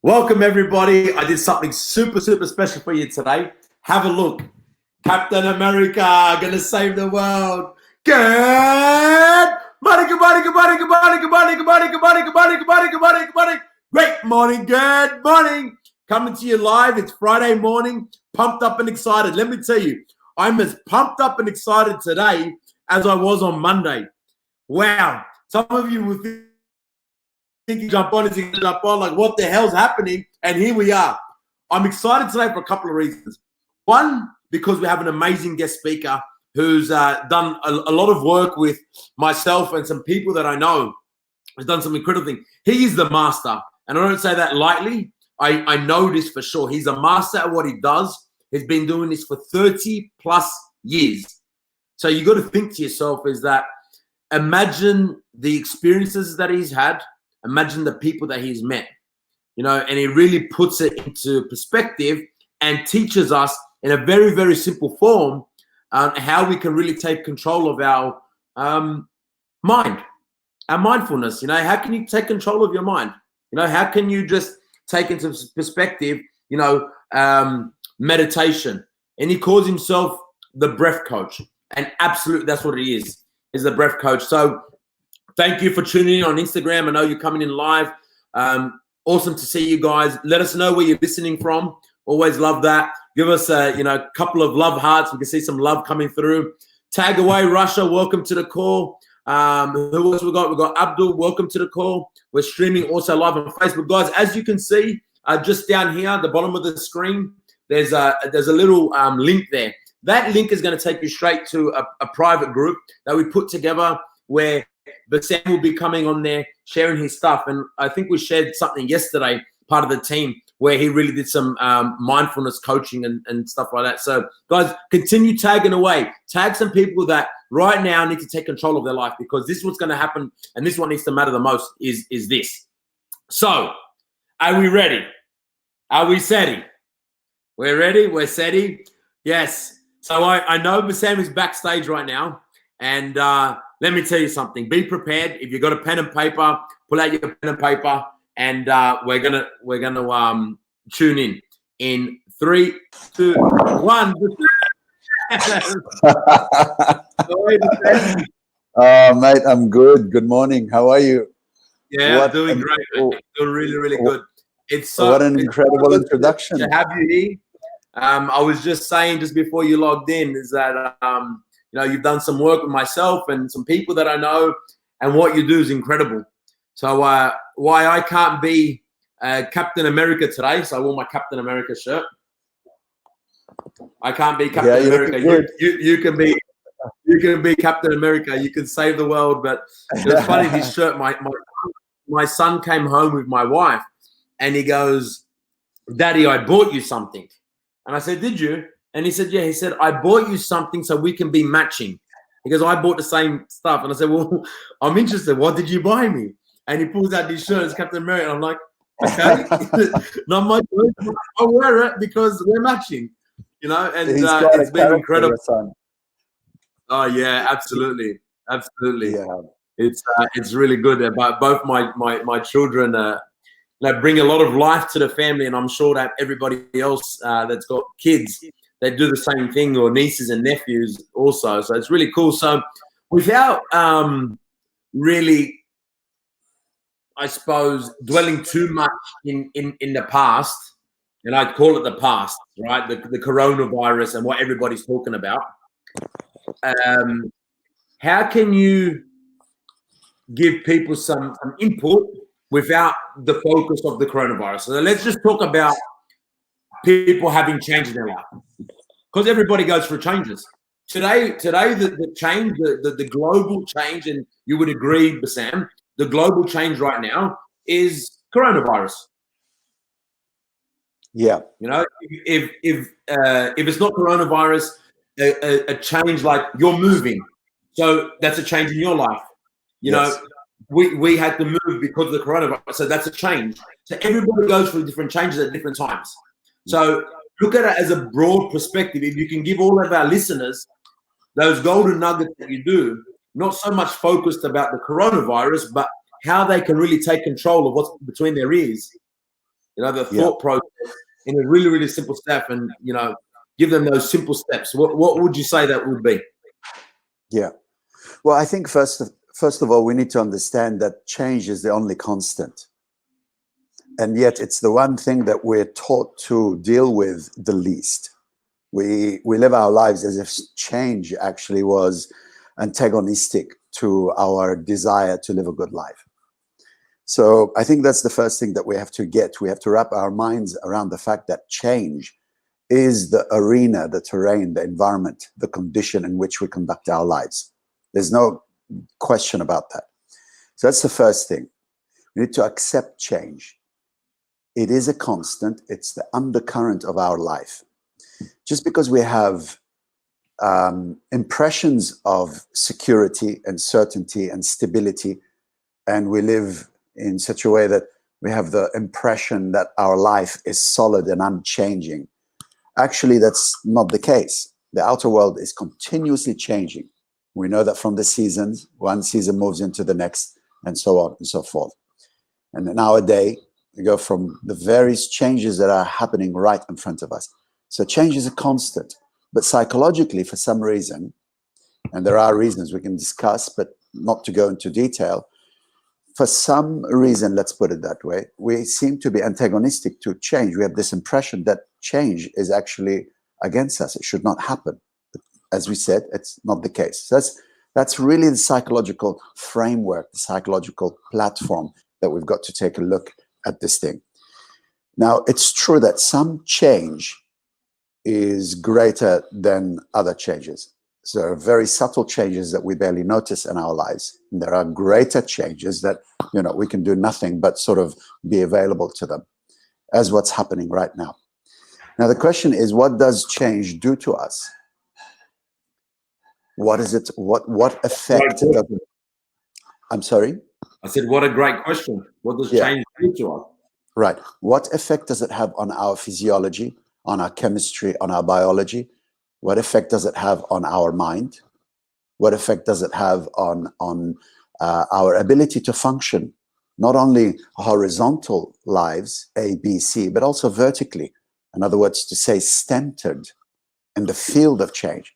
Welcome, everybody. I did something super special for you today. Have a look. Captain America, gonna save the world. Good morning, good morning, good morning, good morning, good morning, good morning, good morning, good morning, good morning, good morning, good morning. Great morning, good morning. Coming to you live. It's Friday morning. Pumped up and excited. Let me tell you, I'm as pumped up and excited today as I was on Monday. Wow. Some of you will think you jump on, like what the hell's happening? And here we are. I'm excited today for a couple of reasons. One, because we have an amazing guest speaker who's done a lot of work with myself and some people that I know. Has done some incredible things. He is the master, and I don't say that lightly. I know this for sure. He's a master at what he does. He's been doing this for 30 plus years. So you got to think to yourself is that imagine the experiences that he's had. Imagine the people that he's met, and he really puts it into perspective and teaches us in a very simple form how we can really take control of our mind, our mindfulness. How can you take control of your mind? How can you just take into perspective, meditation? And he calls himself the breath coach, and absolutely that's what he is the breath coach. So thank you for tuning in on Instagram. I know you're coming in live. Awesome to see you guys. Let us know where you're listening from. Always love that. Give us a couple of love hearts. We can see some love coming through. Tag away, Russia. Welcome to the call. Who else we got? We got Abdul. Welcome to the call. We're streaming also live on Facebook, guys. As you can see, just down here at the bottom of the screen, there's a little link there. That link is going to take you straight to a private group that we put together where Bassam will be coming on there, sharing his stuff. And I think we shared something yesterday, part of the team, where he really did some mindfulness coaching and stuff like that. So, guys, continue tagging away. Tag some people that right now need to take control of their life, because this is what's going to happen, and this is what needs to matter the most is this. So, are we ready? Are we SETI? We're ready? We're SETI? Yes. So I know Bassam is backstage right now, and let me tell you something. Be prepared. If you've got a pen and paper, pull out your pen and paper, and we're gonna tune in 3, 2, 1. Mate, I'm good. Good morning. How are you? Yeah, doing great. Mate. Doing really good. It's what an incredible introduction to have you here. I was just saying just before you logged in is that you've done some work with myself and some people that I know, and what you do is incredible. So why I can't be Captain America today, so I wore my Captain America shirt. I can't be Captain America. You can be Captain America. You can save the world. But it was funny, this shirt, my son came home with my wife, and he goes, "Daddy, I bought you something." And I said, "Did you?" And he said, "Yeah." He said, "I bought you something so we can be matching." He goes, "I bought the same stuff." And I said, "Well, I'm interested. What did you buy me?" And he pulls out these shirts, Captain America. And I'm like, "Okay, not my choice. I'll wear it because we're matching." And it's been incredible. Oh yeah, absolutely. Yeah, it's really good. But both my children bring a lot of life to the family, and I'm sure that everybody else that's got kids, they do the same thing, or nieces and nephews also. So it's really cool. So without really, I suppose, dwelling too much in the past, and I call it the past, right? The coronavirus and what everybody's talking about. How can you give people some input without the focus of the coronavirus? So let's just talk about people having change in their life, because everybody goes through changes. Today, the change, the global change, and you would agree, Bassam, the global change right now is coronavirus. Yeah. If it's not coronavirus, a change like you're moving, so that's a change in your life. Yes. We had to move because of the coronavirus, so that's a change. So everybody goes through different changes at different times. So look at it as a broad perspective. If you can give all of our listeners those golden nuggets that you do, not so much focused about the coronavirus, but how they can really take control of what's between their ears. the Yeah. thought process in a really, really simple step, and give them those simple steps. What would you say that would be? Yeah. Well, I think first of all, we need to understand that change is the only constant. And yet it's the one thing that we're taught to deal with the least. We live our lives as if change actually was antagonistic to our desire to live a good life. So I think that's the first thing that we have to get. We have to wrap our minds around the fact that change is the arena, the terrain, the environment, the condition in which we conduct our lives. There's no question about that. So that's the first thing. We need to accept change. It is a constant. It's the undercurrent of our life. Just because we have impressions of security and certainty and stability, and we live in such a way that we have the impression that our life is solid and unchanging, actually, that's not the case. The outer world is continuously changing. We know that from the seasons, one season moves into the next, and so on and so forth. And nowadays, we go from the various changes that are happening right in front of us. So change is a constant. But psychologically, for some reason, and there are reasons we can discuss, but not to go into detail, for some reason, let's put it that way, we seem to be antagonistic to change. We have this impression that change is actually against us. It should not happen. But as we said, it's not the case. So that's really the psychological framework, the psychological platform that we've got to take a look at this thing. Now, it's true that some change is greater than other changes. So there are very subtle changes that we barely notice in our lives. And there are greater changes that, we can do nothing but sort of be available to them, as what's happening right now. Now, the question is, what does change do to us? What is it? What effect does it? I'm sorry? I said, what a great question. What does change do to us? Right. What effect does it have on our physiology, on our chemistry, on our biology? What effect does it have on our mind? What effect does it have on our ability to function, not only horizontal lives, A, B, C, but also vertically? In other words, to say centered in the field of change.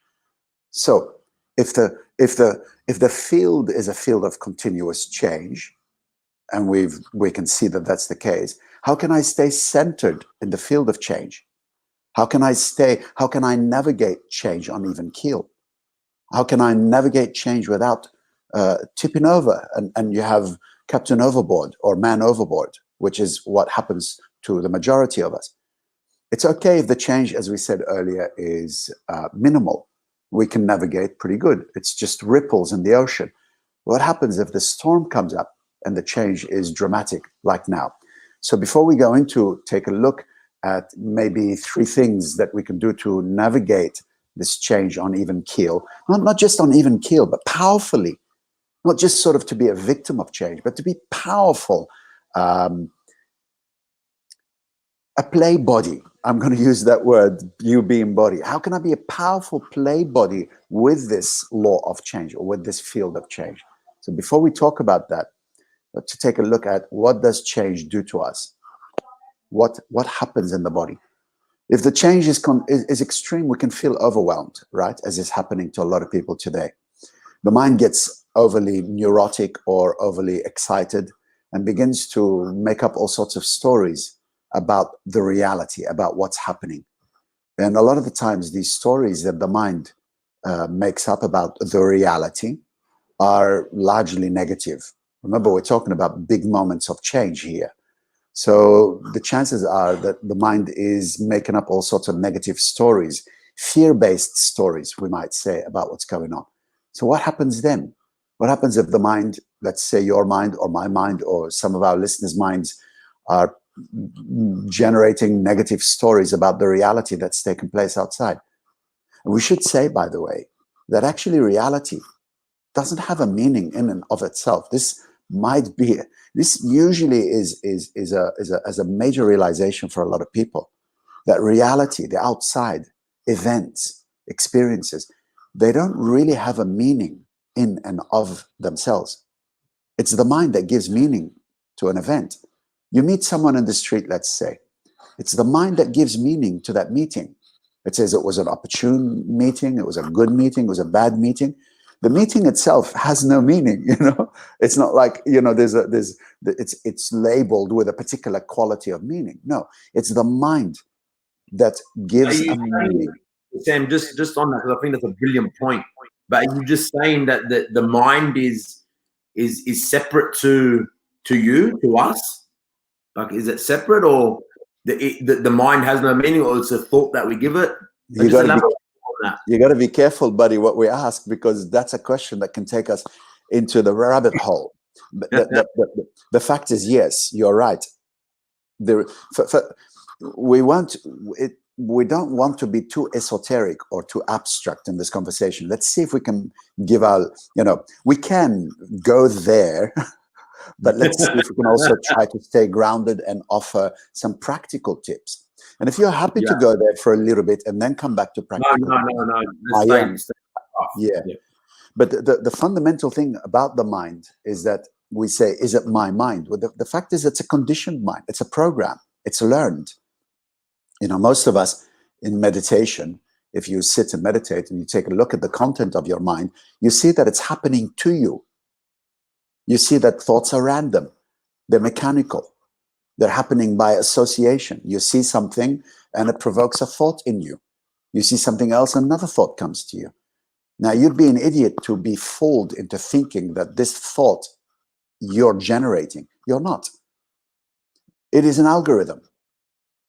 So if the field is a field of continuous change, and we can see that that's the case, how can I stay centered in the field of change? How can I navigate change on even keel? How can I navigate change without tipping over and you have captain overboard or man overboard, which is what happens to the majority of us? It's okay if the change, as we said earlier, is minimal. We can navigate pretty good. It's just ripples in the ocean. What happens if the storm comes up and the change is dramatic, like now? So before we go into take a look at maybe 3 things that we can do to navigate this change on even keel, not just on even keel, but powerfully, not just sort of to be a victim of change, but to be powerful, a play body. I'm going to use that word, you being body. How can I be a powerful play body with this law of change or with this field of change? So before we talk about that, to take a look at what does change do to us? What happens in the body? If the change is extreme, we can feel overwhelmed, right? As is happening to a lot of people today. The mind gets overly neurotic or overly excited and begins to make up all sorts of stories about the reality, about what's happening. And a lot of the times, these stories that the mind makes up about the reality are largely negative. Remember, we're talking about big moments of change here. So the chances are that the mind is making up all sorts of negative stories, fear-based stories, we might say, about what's going on. So what happens then? What happens if the mind, let's say your mind or my mind or some of our listeners' minds, are generating negative stories about the reality that's taking place outside? And we should say, by the way, that actually reality doesn't have a meaning in and of itself. This usually is a major realization for a lot of people, that reality, the outside events, experiences, they don't really have a meaning in and of themselves. It's the mind that gives meaning to an event. You meet someone in the street, let's say. It's the mind that gives meaning to that meeting. It says it was an opportune meeting, it was a good meeting, it was a bad meeting. The meeting itself has no meaning, you know. It's not like, you know, it's labeled with a particular quality of meaning. No, it's the mind that Are gives you a meaning. saying, Sam, just on that, because I think that's a brilliant point. But are you just saying that the mind is separate to you, to us? Like, is it separate, or the mind has no meaning, or it's a thought that we give it? You Just got to be elaborate on that. You got to be careful, buddy, what we ask, because that's a question that can take us into the rabbit hole. But the fact is, yes, you're right. We don't want to be too esoteric or too abstract in this conversation. Let's see if we can give our, you know, we can go there, but let's see if we can also try to stay grounded and offer some practical tips. And if you're happy to go there for a little bit and then come back to practical, no. I am. Yeah. But the fundamental thing about the mind is that we say, is it my mind? Well, the fact is, it's a conditioned mind. It's a program. It's learned. You know, most of us in meditation, if you sit and meditate and you take a look at the content of your mind, you see that it's happening to you. You see that thoughts are random. They're mechanical. They're happening by association. You see something and it provokes a thought in you. You see something else, another thought comes to you. Now, you'd be an idiot to be fooled into thinking that this thought you're generating. You're not. It is an algorithm.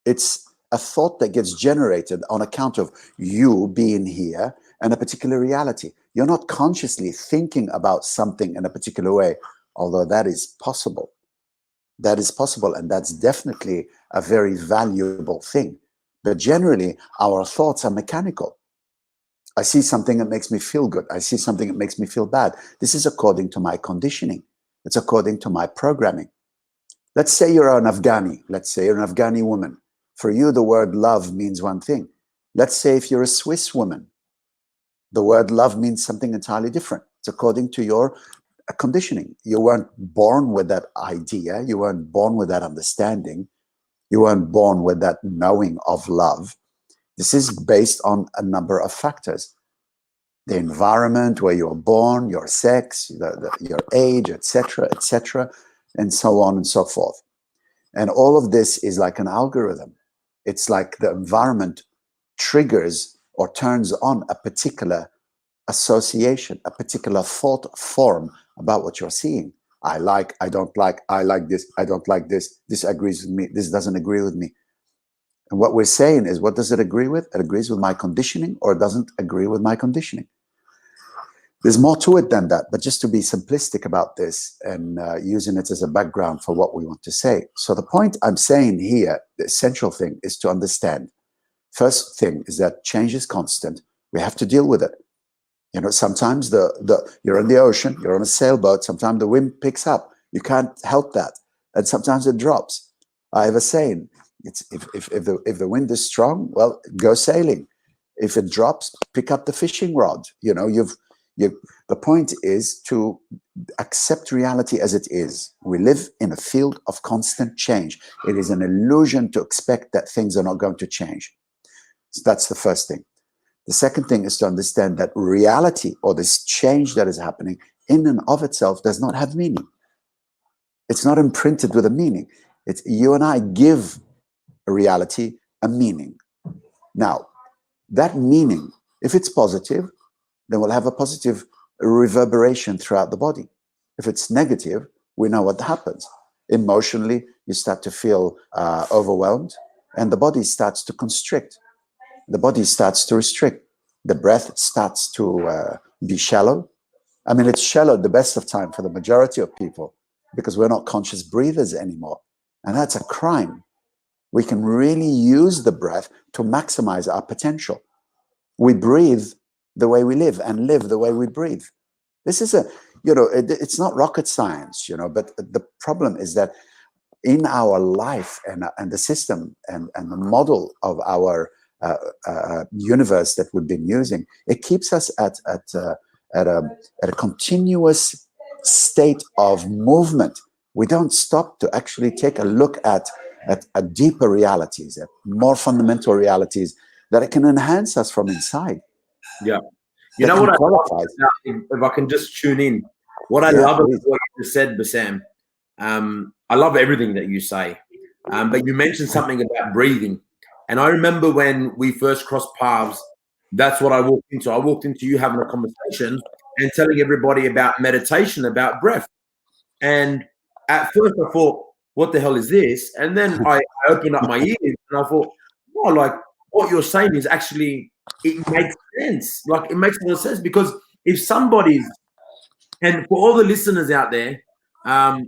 It's a thought that gets generated on account of you being here and a particular reality. You're not consciously thinking about something in a particular way, although that is possible. That is possible, and that's definitely a very valuable thing. But generally, our thoughts are mechanical. I see something that makes me feel good. I see something that makes me feel bad. This is according to my conditioning. It's according to my programming. Let's say you're an Afghani. Let's say you're an Afghani woman. For you, the word love means one thing. Let's say if you're a Swiss woman, the word love means something entirely different. It's according to your conditioning. You weren't born with that idea. You weren't born with that understanding. You weren't born with that knowing of love. This is based on a number of factors. The environment where you're born, your sex, your age, etc., and so on and so forth. And all of this is like an algorithm. It's like the environment triggers or turns on a particular association, a particular thought form about what you're seeing. I like, I don't like, I like this, I don't like this, this agrees with me, this doesn't agree with me. And what we're saying is, what does it agree with? It agrees with my conditioning, or it doesn't agree with my conditioning. There's more to it than that, but just to be simplistic about this and using it as a background for what we want to say. So the point I'm saying here, the essential thing is to understand. First thing is that change is constant. We have to deal with it. You know, sometimes you're in the ocean, you're on a sailboat, sometimes the wind picks up. You can't help that. And sometimes it drops. I have a saying, it's if the wind is strong, well, go sailing. If it drops, pick up the fishing rod. You know, the point is to accept reality as it is. We live in a field of constant change. It is an illusion to expect that things are not going to change. So that's the first thing. The second thing is to understand that reality, or this change that is happening, in and of itself does not have meaning. It's not imprinted with a meaning. It's you and I give reality a meaning. Now, that meaning, if it's positive, then we'll have a positive reverberation throughout the body. If it's negative, we know what happens. Emotionally, you start to feel overwhelmed, and the body starts to constrict. The body starts to restrict. The breath starts to be shallow. I mean, it's shallow the best of time for the majority of people because we're not conscious breathers anymore. And that's a crime. We can really use the breath to maximize our potential. We breathe the way we live and live the way we breathe. This is it's not rocket science, but the problem is that in our life and the system and the model of our universe that we've been using, it keeps us at a continuous state of movement. we don't stop to actually take a look at deeper realities, at more fundamental realities that it can enhance us from inside. Yeah. You That know can what I love qualify. if I can just tune in, what I Yeah, love about please. what you just said, Bassam, I love everything that you say. But you mentioned something about breathing. And I remember when we first crossed paths, that's what I walked into. I walked into you having a conversation and telling everybody about meditation, about breath. And at first I thought, what the hell is this? And then I opened up my ears and I thought, oh, like what you're saying is actually, it makes sense. Like it makes a lot of sense because if somebody's, and for all the listeners out there, I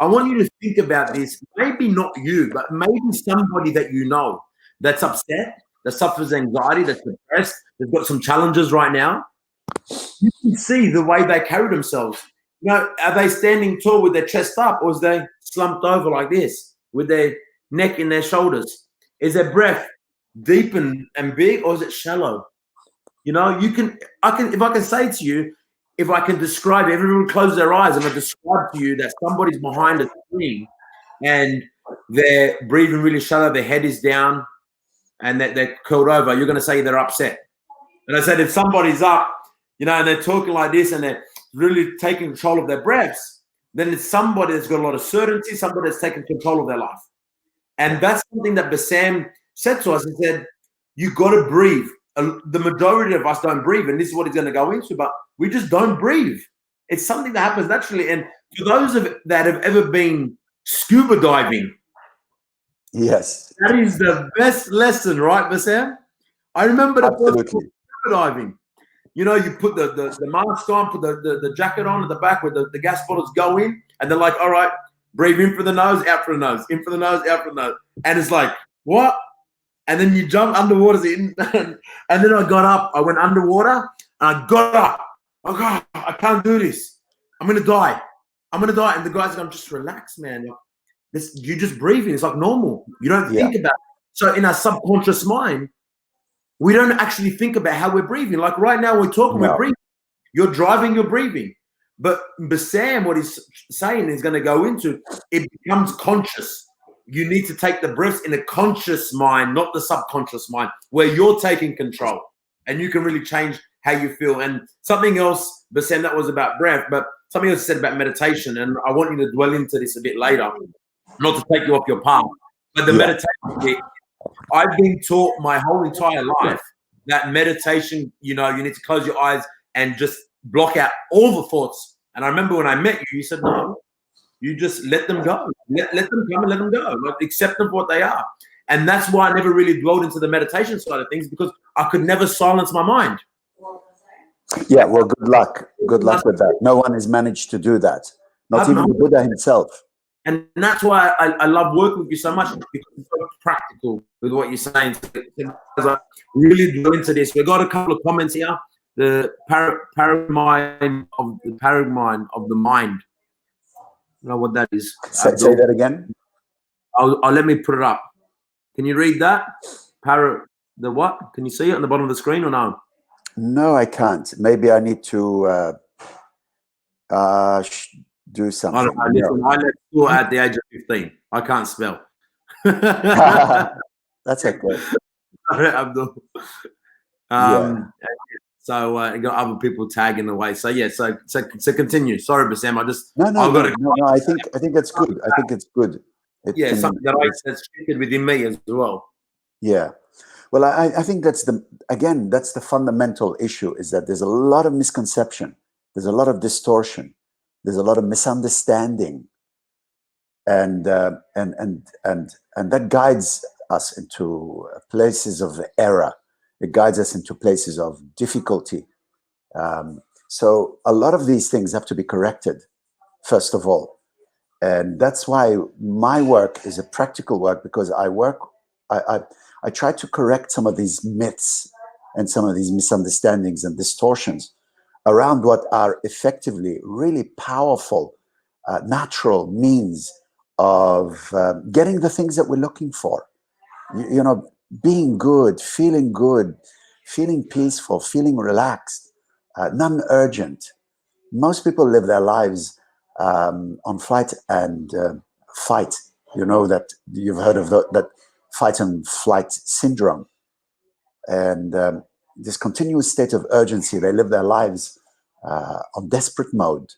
want you to think about this. Maybe not you, but maybe somebody that you know that's upset, that suffers anxiety, that's depressed, they've got some challenges right now. You can see the way they carry themselves. You know, are they standing tall with their chest up, or is they slumped over like this with their neck in their shoulders? Is their breath deep and big, or is it shallow? You know, if I can say to you, if I can describe, everyone close their eyes and I describe to you that somebody's behind a screen and they're breathing really shallow, their head is down and they're curled over, you're going to say they're upset. And I said, if somebody's up, you know, and they're talking like this and they're really taking control of their breaths, then it's somebody that's got a lot of certainty, somebody that's taking control of their life. And that's something that Bassam said to us. He said, you got to breathe. The majority of us don't breathe, and this is what he's going to go into, but we just don't breathe. It's something that happens naturally. And for those that have ever been scuba diving, Yes, that is the best lesson, right, Bassam? I remember the first time scuba diving. You know, you put the mask on, put the jacket on at the back where the gas bottles go in, and they're like, all right, breathe in for the nose, out for the nose, in for the nose, out for the nose. And it's like, what? And then you jump underwater, and then I got up. I went underwater, and I got up. Oh God, I can't do this. I'm gonna die. I'm gonna die. And the guy's like, just relax, man. You're just breathing. It's like normal. You don't think about it. So in our subconscious mind, we don't actually think about how we're breathing. Like right now, we're talking, we're breathing. You're driving, you're breathing. But Bassam, what he's saying is going to go into, it becomes conscious. You need to take the breaths in a conscious mind, not the subconscious mind, where you're taking control and you can really change how you feel. And something else, Bassam, that was about breath, but something else said about meditation. And I want you to dwell into this a bit later, not to take you off your path. But the meditation bit, I've been taught my whole entire life that meditation, you know, you need to close your eyes and just block out all the thoughts. And I remember when I met you, you said, no, you just let them go. Let them come and let them go. Like, accept them for what they are. And that's why I never really dwelled into the meditation side of things, because I could never silence my mind. Yeah, well, good luck. Good luck with that. No one has managed to do that. Not even the Buddha himself. And that's why I love working with you so much, because it's so practical with what you're saying. Because I really dwell into this. We've got a couple of comments here. The paradigm of the mind. I don't know what that is. Say that again. I'll let me put it up. Can you read that? The what? Can you see it on the bottom of the screen or no? No, I can't. Maybe I need to do something. I don't know. Listen, I left school at the age of 15. I can't spell. That's okay. Sorry, Abdul. So I got other people tagging away. So yeah, so continue. Sorry, Bassam. I just no. I think that's good. I think it's good. Something that's shifted within me as well. Yeah. Well, I think that's the fundamental issue, is that there's a lot of misconception, there's a lot of distortion, there's a lot of misunderstanding, and that guides us into places of error. It guides us into places of difficulty. So a lot of these things have to be corrected, first of all. And that's why my work is a practical work, because I try to correct some of these myths and some of these misunderstandings and distortions around what are effectively really powerful, natural means of getting the things that we're looking for. You know, being good, feeling peaceful, feeling relaxed, non-urgent. Most people live their lives on flight and fight. You know that you've heard of that fight and flight syndrome, and this continuous state of urgency. They live their lives on desperate mode,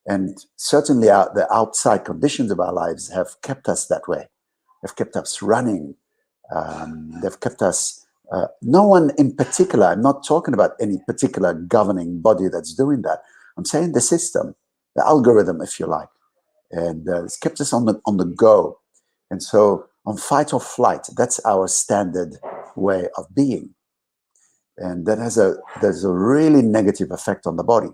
and certainly the outside conditions of our lives have kept us that way. They've kept us running. They've kept us. No one in particular. I'm not talking about any particular governing body that's doing that. I'm saying the system, the algorithm, if you like, and it's kept us on the go. And so, on fight or flight, that's our standard way of being, and that there's a really negative effect on the body.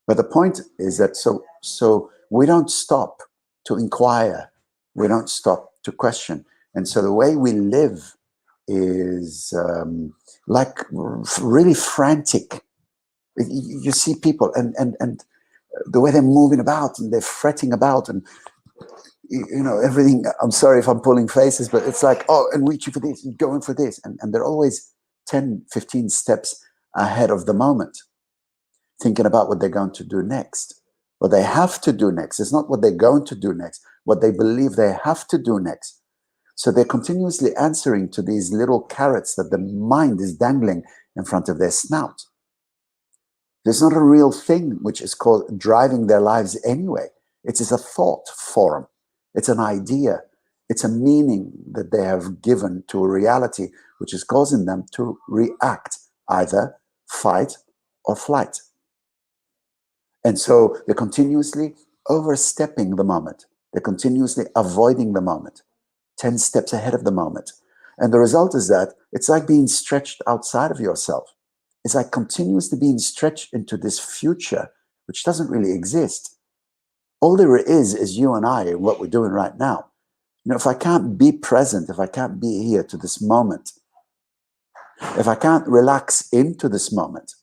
But the point is that so we don't stop to inquire, we don't stop to question, and so the way we live is like really frantic. You see people and the way they're moving about and they're fretting about and everything. I'm sorry if I'm pulling faces, but it's like, oh, and reaching for this and going for this, and they're always 10, 15 steps ahead of the moment, thinking about what they're going to do next, what they have to do next. It's not what they're going to do next, what they believe they have to do next. So they're continuously answering to these little carrots that the mind is dangling in front of their snout. There's not a real thing which is called driving their lives anyway. It is a thought form. It's an idea. It's a meaning that they have given to a reality which is causing them to react, either fight or flight. And so they're continuously overstepping the moment. They're continuously avoiding the moment, 10 steps ahead of the moment. And the result is that it's like being stretched outside of yourself. It's like continuously being stretched into this future, which doesn't really exist. All there is you and I and what we're doing right now. If I can't be present, if I can't be here to this moment, if I can't relax into this moment,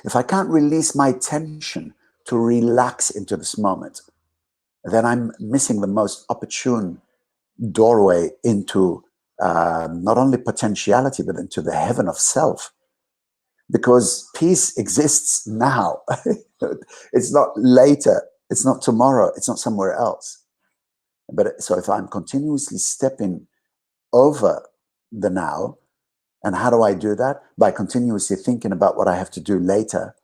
if I can't release my tension to relax into this moment, then I'm missing the most opportune doorway into not only potentiality, but into the heaven of self. Because peace exists now. It's not later. It's not tomorrow. It's not somewhere else. But so if I'm continuously stepping over the now, and how do I do that? By continuously thinking about what I have to do later,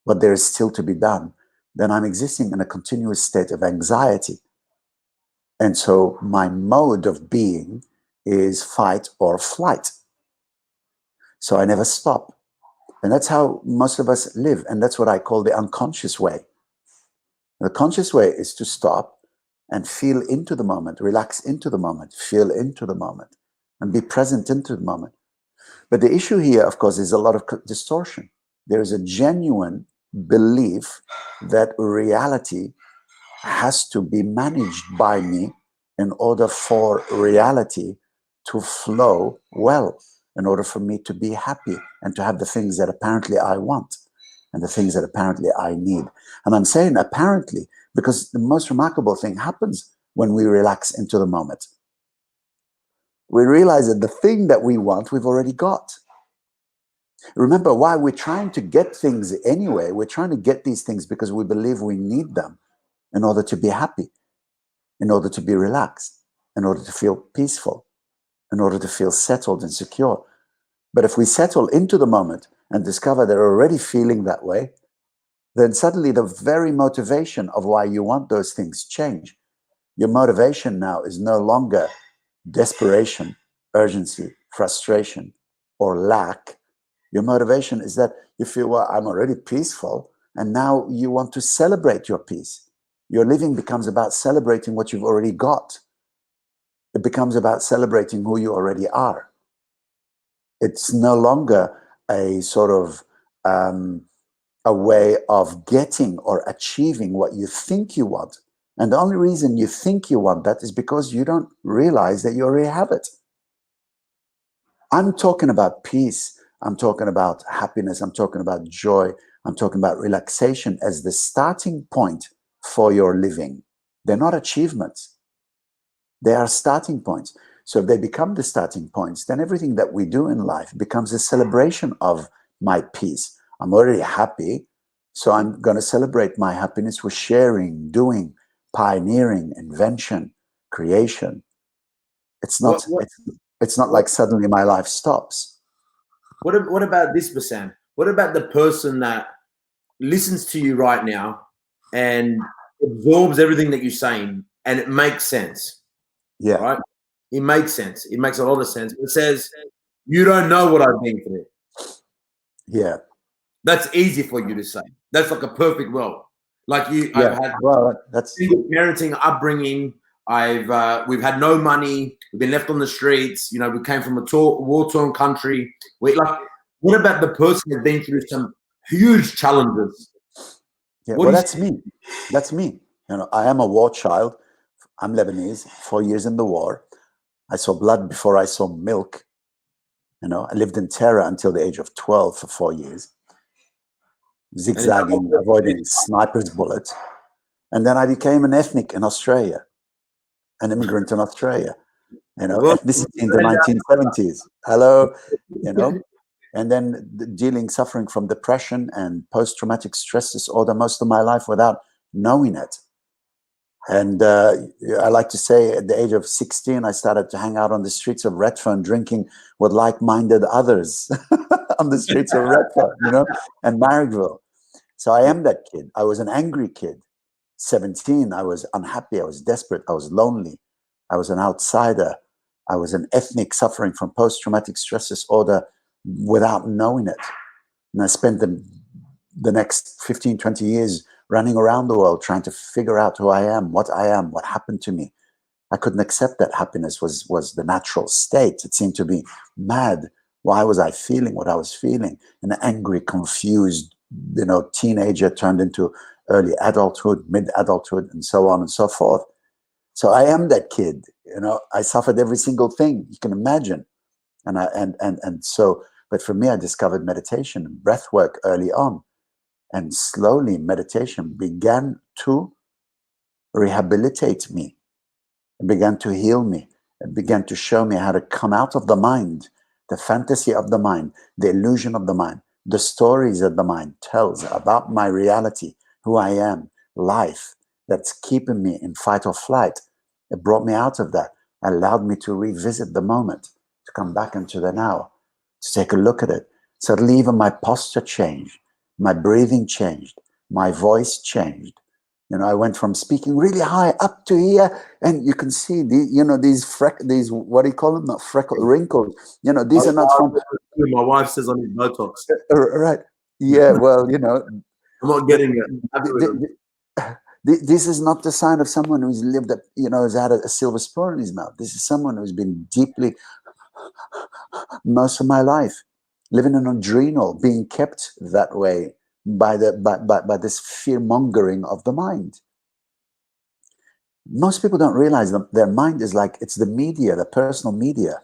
what there is still to be done, then I'm existing in a continuous state of anxiety. And so my mode of being is fight or flight. So I never stop. And that's how most of us live. And that's what I call the unconscious way. The conscious way is to stop and feel into the moment, relax into the moment, feel into the moment, and be present into the moment. But the issue here, of course, is a lot of distortion. There is a genuine belief that reality has to be managed by me in order for reality to flow well, in order for me to be happy and to have the things that apparently I want and the things that apparently I need. And I'm saying apparently because the most remarkable thing happens when we relax into the moment. We realize that the thing that we want, we've already got. Remember why we're trying to get things anyway. We're trying to get these things because we believe we need them in order to be happy, in order to be relaxed, in order to feel peaceful, in order to feel settled and secure. But if we settle into the moment and discover they're already feeling that way, then suddenly the very motivation of why you want those things change. Your motivation now is no longer desperation, urgency, frustration, or lack. Your motivation is that you feel, well, I'm already peaceful, and now you want to celebrate your peace. Your living becomes about celebrating what you've already got. It becomes about celebrating who you already are. It's no longer a sort of a way of getting or achieving what you think you want. And the only reason you think you want that is because you don't realize that you already have it. I'm talking about peace. I'm talking about happiness. I'm talking about joy. I'm talking about relaxation as the starting point for your living. They're not achievements. They are starting points. So if they become the starting points, then everything that we do in life becomes a celebration of my peace. I'm already happy, So I'm going to celebrate my happiness with sharing, doing, pioneering, invention, creation. It's What not, what it's not what like suddenly my life stops. what about this, Bassam? What about the person that listens to you right now and absorbs everything that you're saying and it makes sense, Yeah. right? It makes sense. It makes a lot of sense. It says, you don't know what I've been through. Yeah. That's easy for you to say. That's like a perfect world. Like you, I've Yeah. had Well, that's, single parenting upbringing. We've had no money. We've been left on the streets. You know, we came from a war-torn country. What about the person that's been through some huge challenges? yeah. What do Well, you that's say? me. That's me. You know, I am a war child. I'm Lebanese, 4 years in the war. I saw blood before I saw milk. You know, I lived in terror until the age of 12 for 4 years, And is that zigzagging, avoiding snipers' bullets. And then I became an ethnic in Australia, an immigrant in Australia, you know, what? ethnicity in the 1970s. Hello, you know, and then suffering from depression and post-traumatic stress disorder most of my life without knowing it. And I like to say at the age of 16, I started to hang out on the streets of Redfern, drinking with like-minded others on the streets of Redfern, you know, and Marrickville. So I am that kid. I was an angry kid. 17, I was unhappy. I was desperate. I was lonely. I was an outsider. I was an ethnic suffering from post-traumatic stress disorder without knowing it. And I spent the next 15, 20 years running around the world trying to figure out who I am, what happened to me. I couldn't accept that happiness was the natural state. It seemed to be mad. Why was I feeling what I was feeling? An angry, confused, you know, teenager turned into early adulthood, mid-adulthood, and so on and so forth. So I am that kid. You know, I suffered every single thing you can imagine. But for me, I discovered meditation and breath work early on. And slowly meditation began to rehabilitate me. It began to heal me. It began to show me how to come out of the mind, the fantasy of the mind, the illusion of the mind, the stories that the mind tells about my reality, who I am, life that's keeping me in fight or flight. It brought me out of that, allowed me to revisit the moment, to come back into the now, to take a look at it. Suddenly, even my posture changed, my breathing changed, my voice changed. You know, I went from speaking really high up to here, and you can see these what do you call them? Not freckle wrinkles. You know, these are not from My wife says I need Botox. right. Yeah, well, you know, I'm not getting it. this is not the sign of someone who's lived up, you know, has had a silver spoon in his mouth. This is someone who's been deeply most of my life living in an adrenal, being kept that way by this fear mongering of the mind. Most people don't realize that their mind is like, it's the media, the personal media.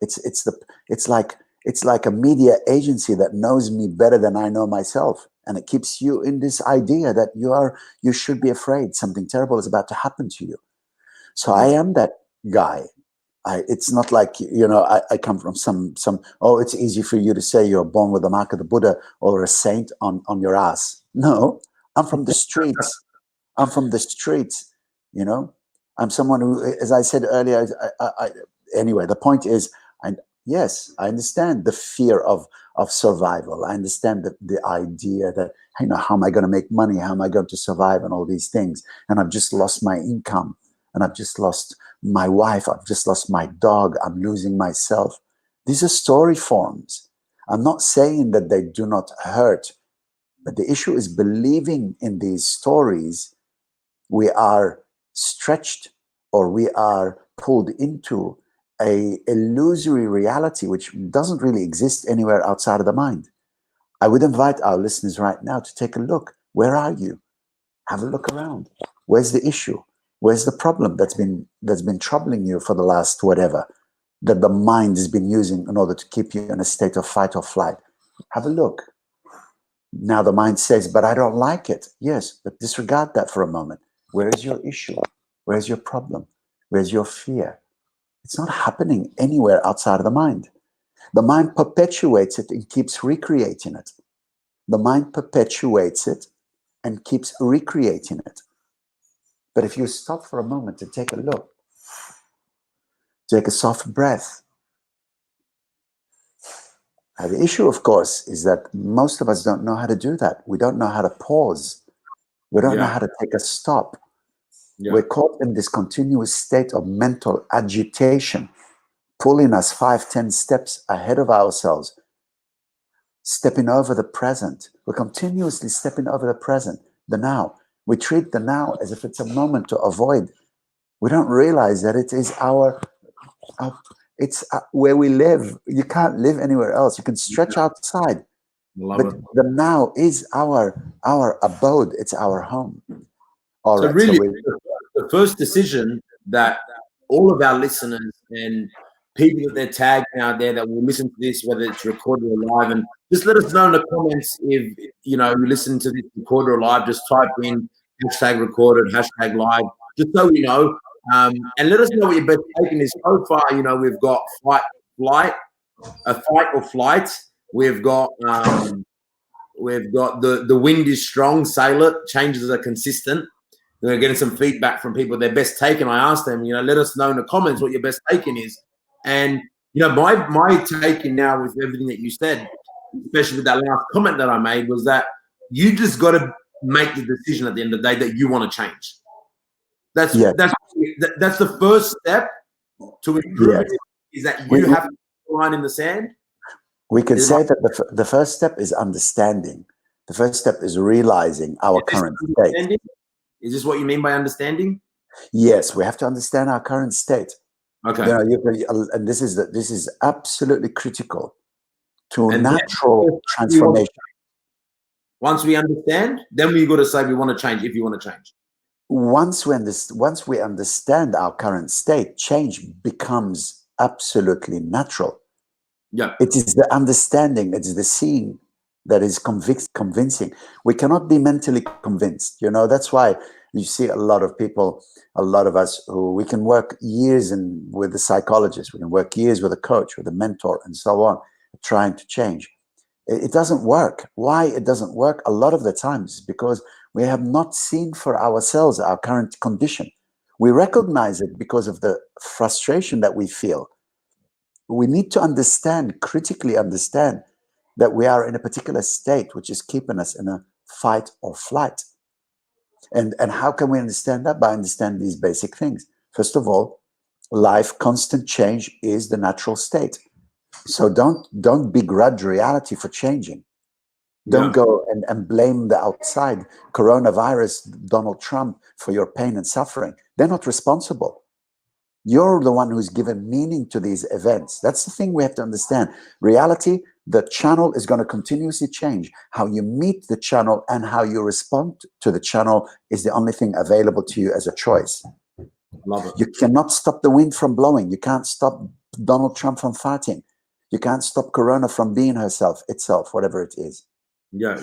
It's like a media agency that knows me better than I know myself, and it keeps you in this idea that you should be afraid something terrible is about to happen to you. So I am that guy. It's not like, you know, I come from some oh, it's easy for you to say you're born with the mark of the Buddha or a saint on your ass. No, I'm from the streets. I'm from the streets, you know. I'm someone who, as I said earlier, anyway, the point is, yes, I understand the fear of survival. I understand the idea that, you know, how am I going to make money? How am I going to survive and all these things? And I've just lost my income, and I've just lost my wife. I've just lost my dog. I'm losing myself. These are story forms. I'm not saying that they do not hurt, but the issue is believing in these stories. We are stretched, or we are pulled into a illusory reality which doesn't really exist anywhere outside of the mind. I would invite our listeners right now to take a look. Where are you? Have a look around. Where's the issue? Where's the problem that's been troubling you for the last whatever, that the mind has been using in order to keep you in a state of fight or flight? Have a look. Now the mind says, but I don't like it. Yes, but disregard that for a moment. Where is your issue? Where's your problem? Where's your fear? It's not happening anywhere outside of the mind. The mind perpetuates it and keeps recreating it. The mind perpetuates it and keeps recreating it. But if you stop for a moment to take a look, take a soft breath. Now, the issue, of course, is that most of us don't know how to do that. We don't know how to pause. We don't know how to take a stop. We're caught in this continuous state of mental agitation, pulling us 5, 10 steps ahead of ourselves, stepping over the present. We're continuously stepping over the present, the now. We treat the now as if it's a moment to avoid. We don't realize that it is it's where we live. You can't live anywhere else. You can stretch outside, but the now is our abode. It's our home. All so right. really, the first decision that all of our listeners and people that they're tagging out there that will listen to this, whether it's recorded or live, and just let us know in the comments if you listen to this recorded or live. Just type in #recorded, #live, just so we know. And let us know what your best taking is. So far, we've got fight or flight. We've got the wind is strong, sail it. Changes are consistent. We're getting some feedback from people. Their best taken. I asked them, let us know in the comments what your best taken is. And my taking now with everything that you said, especially with that last comment that I made, was that you just got to make the decision at the end of the day that you want to change. That's the first step to improving it, is that you have to put a line in the sand. We can say that the first step is understanding. The first step is realizing our current state. Is this what you mean by understanding? Yes, we have to understand our current state. Okay. And this is absolutely critical to natural transformation. Once we understand, then we got to say we want to change if you want to change. Once we understand our current state, change becomes absolutely natural. Yeah. It is the understanding, it's the seeing that is convincing. We cannot be mentally convinced. That's why you see a lot of people, a lot of us who we can work years with a psychologist, we can work years with a coach, with a mentor, and so on, trying to change. It doesn't work. Why it doesn't work? A lot of the times is because we have not seen for ourselves our current condition. We recognize it because of the frustration that we feel. We need to critically understand that we are in a particular state which is keeping us in a fight or flight. And how can we understand that? By understanding these basic things. First of all, life, constant change is the natural state. So don't begrudge reality for changing. Don't go and blame the outside, coronavirus, Donald Trump, for your pain and suffering. They're not responsible. You're the one who's given meaning to these events. That's the thing we have to understand. Reality, the channel is going to continuously change. How you meet the channel and how you respond to the channel is the only thing available to you as a choice. Love it. You cannot stop the wind from blowing. You can't stop Donald Trump from fighting. You can't stop Corona from being itself, whatever it is. Yeah.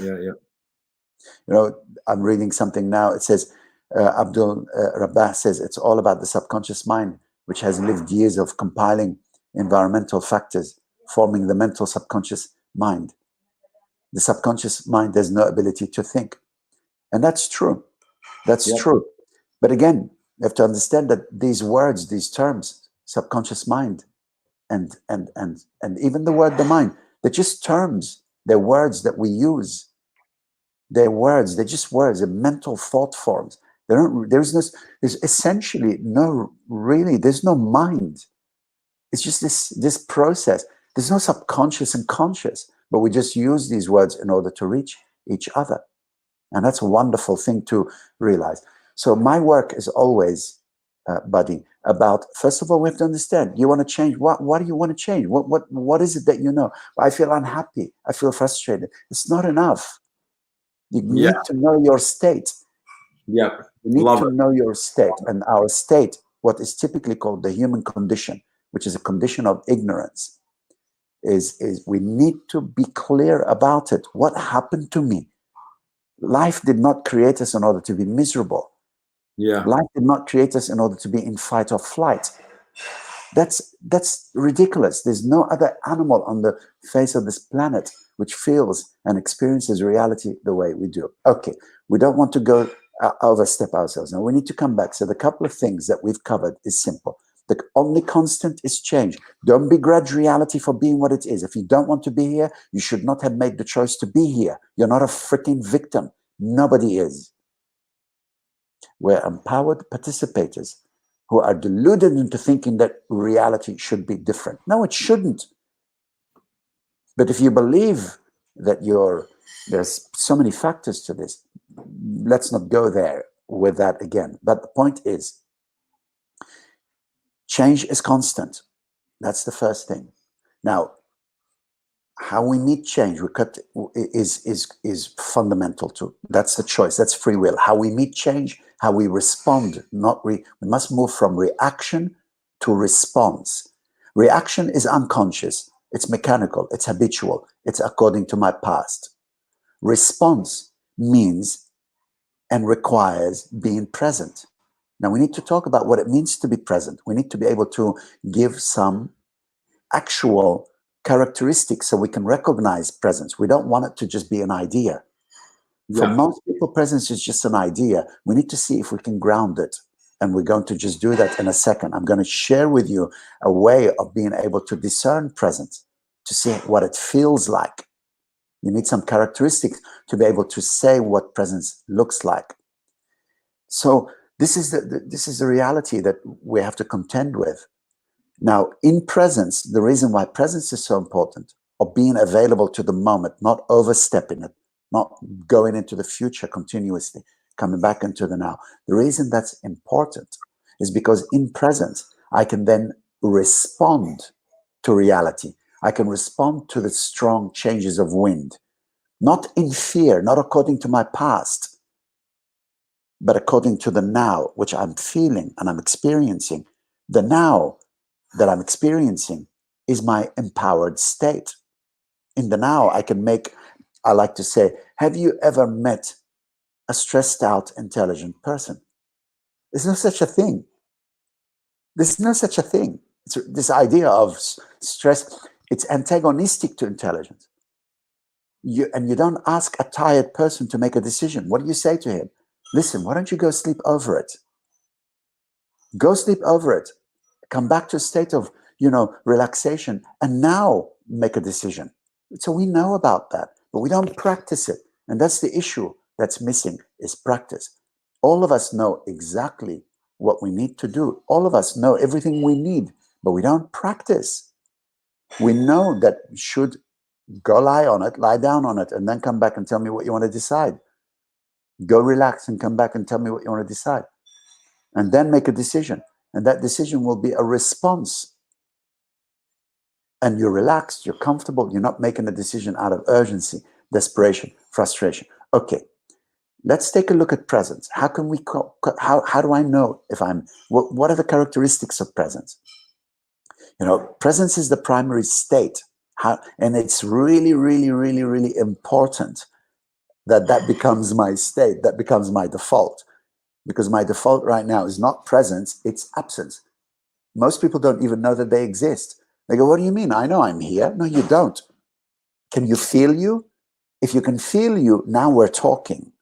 I'm reading something now. It says, Abdul Rabbah says, it's all about the subconscious mind, which has lived years of compiling environmental factors, forming the mental subconscious mind. The subconscious mind has no ability to think. And that's true. That's true. But again, you have to understand that these words, these terms, subconscious mind, and even the word the mind, they're just terms. They're words that we use. They're words. They're just words. They're mental thought forms. There's essentially there's no mind. It's just this process. There's no subconscious and conscious, but we just use these words in order to reach each other. And that's a wonderful thing to realize. So my work is always, buddy, about, first of all, we have to understand, you want to change. What do you want to change? What is it that you know? I feel unhappy. I feel frustrated. It's not enough. You need to know your state. Yeah. You need to know your state. And our state, what is typically called the human condition, which is a condition of ignorance, is we need to be clear about it. What happened to me? Life did not create us in order to be miserable. Yeah. Life did not create us in order to be in fight or flight. That's ridiculous. There's no other animal on the face of this planet which feels and experiences reality the way we do. Okay, we don't want to go overstep ourselves. Now we need to come back. So the couple of things that we've covered is simple. The only constant is change. Don't begrudge reality for being what it is. If you don't want to be here, you should not have made the choice to be here. You're not a freaking victim. Nobody is. We're empowered participators who are deluded into thinking that reality should be different. No, it shouldn't. But if you believe that there's so many factors to this, let's not go there with that again. But the point is, change is constant. That's the first thing. Now, how we meet change is fundamental too. That's the choice. That's free will. How we meet change, how we respond. We must move from reaction to response. Reaction is unconscious. It's mechanical. It's habitual. It's according to my past. Response means and requires being present. Now we need to talk about what it means to be present. We need to be able to give some actual characteristics so we can recognize presence. We don't want it to just be an idea. For most people, presence is just an idea. We need to see if we can ground it. And we're going to just do that in a second. I'm going to share with you a way of being able to discern presence, to see what it feels like. You need some characteristics to be able to say what presence looks like. So this is the reality that we have to contend with. Now, in presence, the reason why presence is so important, or being available to the moment, not overstepping it, not going into the future continuously, coming back into the now. The reason that's important is because in presence, I can then respond to reality. I can respond to the strong changes of wind, not in fear, not according to my past, but according to the now, which I'm feeling and I'm experiencing. The now that I'm experiencing is my empowered state. In the now, I like to say, have you ever met a stressed out, intelligent person? There's no such a thing. There's no such a thing. It's this idea of stress, it's antagonistic to intelligence. You don't ask a tired person to make a decision. What do you say to him? Listen, why don't you go sleep over it? Go sleep over it. Come back to a state of, relaxation, and now make a decision. So we know about that, but we don't practice it. And that's the issue that's missing, is practice. All of us know exactly what we need to do. All of us know everything we need, but we don't practice. We know that you should go lie down on it, and then come back and tell me what you want to decide. Go relax and come back and tell me what you want to decide. And then make a decision. And that decision will be a response. And you're relaxed, you're comfortable, you're not making a decision out of urgency, desperation, frustration. Okay, let's take a look at presence. How can we, how do I know if what are the characteristics of presence? Presence is the primary state. And it's really, really, really, really important that becomes my state, that becomes my default. Because my default right now is not presence, it's absence. Most people don't even know that they exist. They go, what do you mean? I know I'm here. No, you don't. Can you feel you? If you can feel you, now we're talking.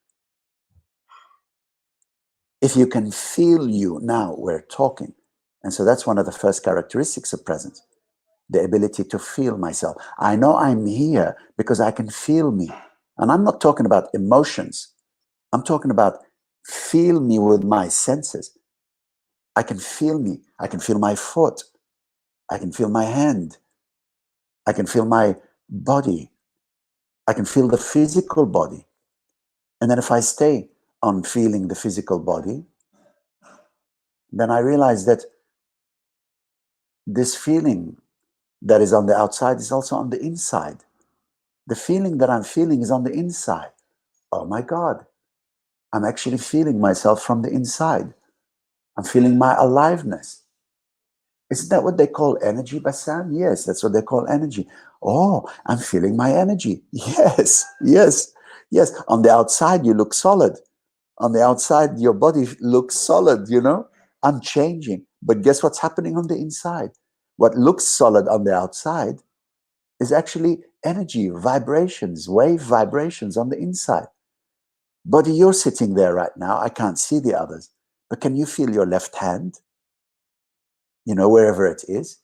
If you can feel you, now we're talking. And so that's one of the first characteristics of presence, the ability to feel myself. I know I'm here because I can feel me. And I'm not talking about emotions. I'm talking about feel me with my senses. I can feel me. I can feel my foot. I can feel my hand. I can feel my body. I can feel the physical body. And then if I stay on feeling the physical body, then I realize that this feeling that is on the outside is also on the inside. The feeling that I'm feeling is on the inside. Oh my God, I'm actually feeling myself from the inside. I'm feeling my aliveness. Isn't that what they call energy, Bassam? Yes, that's what they call energy. Oh, I'm feeling my energy. Yes, yes, yes. On the outside, you look solid. On the outside, your body looks solid, unchanging. But guess what's happening on the inside? What looks solid on the outside is actually energy, vibrations, wave vibrations on the inside. Body, you're sitting there right now. I can't see the others. But can you feel your left hand? You know, wherever it is,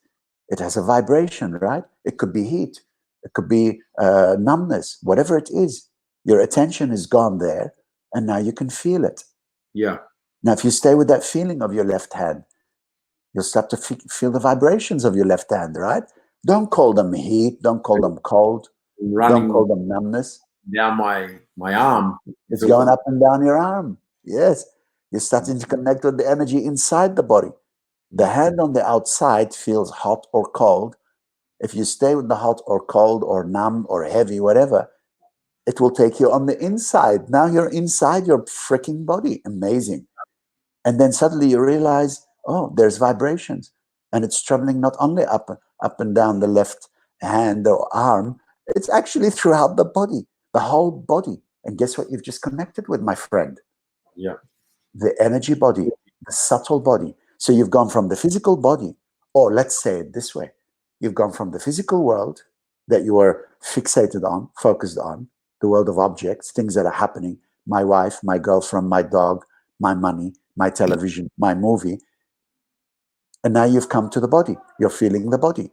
it has a vibration, right? It could be heat. It could be numbness, whatever it is. Your attention is gone there, and now you can feel it. Yeah. Now, if you stay with that feeling of your left hand, you'll start to feel the vibrations of your left hand, right? Don't call them heat. Don't call them cold. Don't call Running them numbness. down my arm. It's going up and down your arm. Yes. You're starting to connect with the energy inside the body. The hand on the outside feels hot or cold. If you stay with the hot or cold or numb or heavy, whatever, it will take you on the inside. Now you're inside your freaking body. Amazing. And then suddenly you realize, oh, there's vibrations. And it's traveling not only up and down the left hand or arm, it's actually throughout the body, the whole body. And guess what you've just connected with, my friend? Yeah. The energy body, the subtle body. So you've gone from the physical body, or let's say it this way, you've gone from the physical world that you were fixated on, focused on, the world of objects, things that are happening, my wife, my girlfriend, my dog, my money, my television, my movie. And now you've come to the body. You're feeling the body.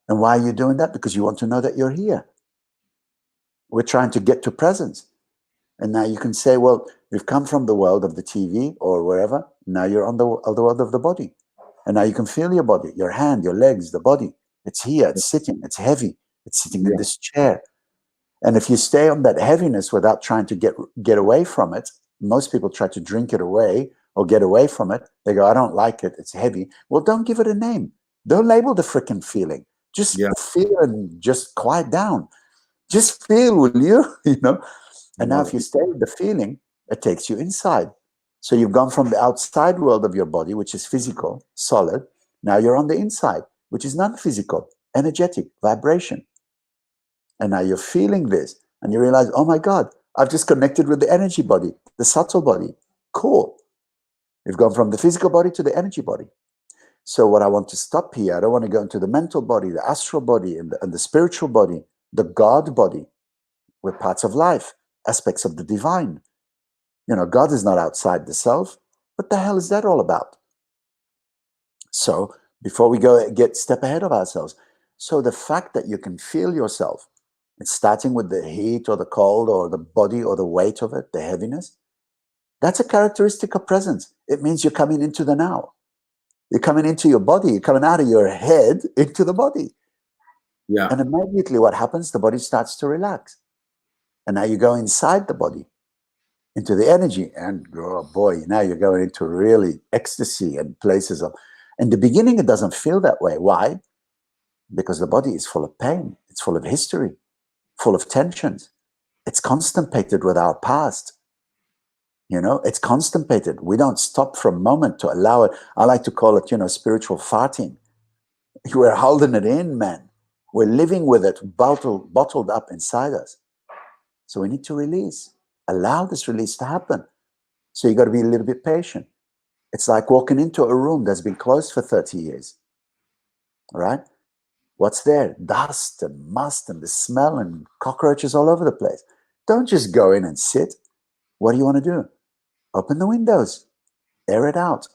And why are you doing that? Because you want to know that you're here. We're trying to get to presence. And now you can say, well, we've come from the world of the TV or wherever. Now you're on the world of the body. And now you can feel your body, your hand, your legs, the body. It's here, it's sitting, it's heavy. It's sitting in this chair. And if you stay on that heaviness without trying to get away from it, most people try to drink it away or get away from it. They go, I don't like it, it's heavy. Well, don't give it a name. Don't label the freaking feeling. Just feel and just quiet down. Just feel, will you? You know? And now if you stay with the feeling, it takes you inside. So you've gone from the outside world of your body, which is physical, solid. Now you're on the inside, which is non-physical, energetic, vibration. And now you're feeling this and you realize, oh my God, I've just connected with the energy body, the subtle body. Cool. We've gone from the physical body to the energy body. So what I want to stop here, I don't want to go into the mental body, the astral body, and the spiritual body, the God body, with parts of life, aspects of the divine. You know, God is not outside the self. What the hell is that all about? So before we go step ahead of ourselves, so the fact that you can feel yourself, it's starting with the heat or the cold or the body or the weight of it, the heaviness, that's a characteristic of presence. It means you're coming into the now. You're coming into your body. You're coming out of your head into the body. Yeah. And immediately what happens? The body starts to relax. And now you go inside the body, into the energy. And oh boy, now you're going into really ecstasy and places of... In the beginning, it doesn't feel that way. Why? Because the body is full of pain. It's full of history, full of tensions. It's constipated with our past. You know, it's constipated. We don't stop for a moment to allow it. I like to call it, you know, spiritual farting. We're holding it in, man. We're living with it bottled up inside us. So we need to release. Allow this release to happen. So you got to be a little bit patient. It's like walking into a room that's been closed for 30 years. All right? What's there? Dust and must and the smell and cockroaches all over the place. Don't just go in and sit. What do you want to do? Open the windows. Air it out.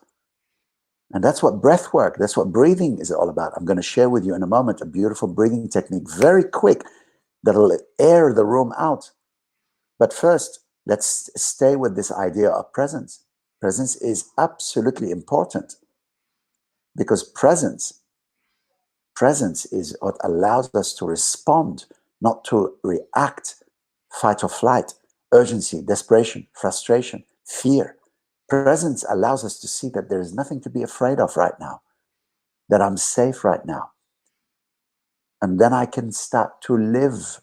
And that's what breath work, that's what breathing is all about. I'm going to share with you in a moment a beautiful breathing technique, very quick, that'll air the room out. But first, let's stay with this idea of presence. Presence is absolutely important because presence is what allows us to respond, not to react, fight or flight, urgency, desperation, frustration, fear. Presence allows us to see that there is nothing to be afraid of right now, that I'm safe right now. And then I can start to live